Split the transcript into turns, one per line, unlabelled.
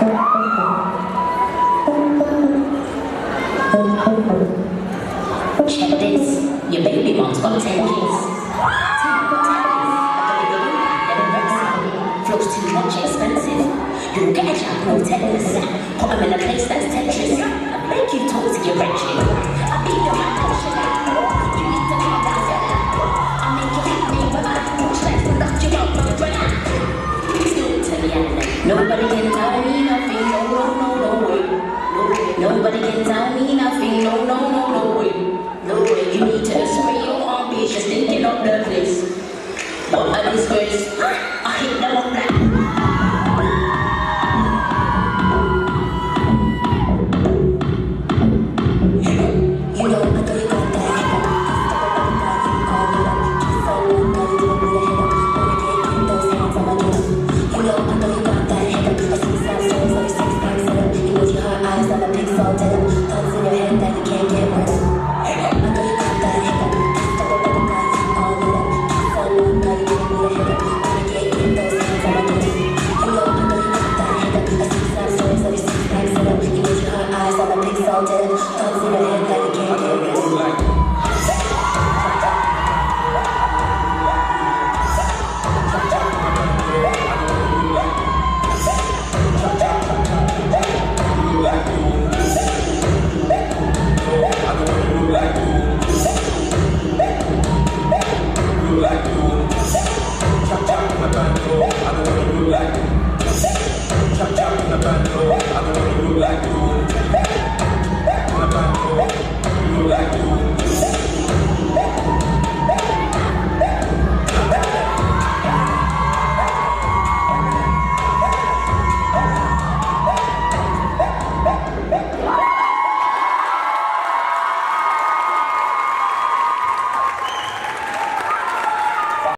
Check this, your baby mom's got 10 kids. 10 Flows too much expensive. You'll get a job, no tetanus. Put them in a place that's Tetris. I make you talk to your wretched. I beat your passion. You need to calm down, I make you hate me when I push that stuff you up from the ground. Still to the end. Nobody can tell me nothing. No, no, no, no way. No way. Nobody can tell me nothing. No, no, no, no way. No way. You need to spray your armpits just thinking of the place. What a disgrace. I hit them on black.
Chop chop in the bando.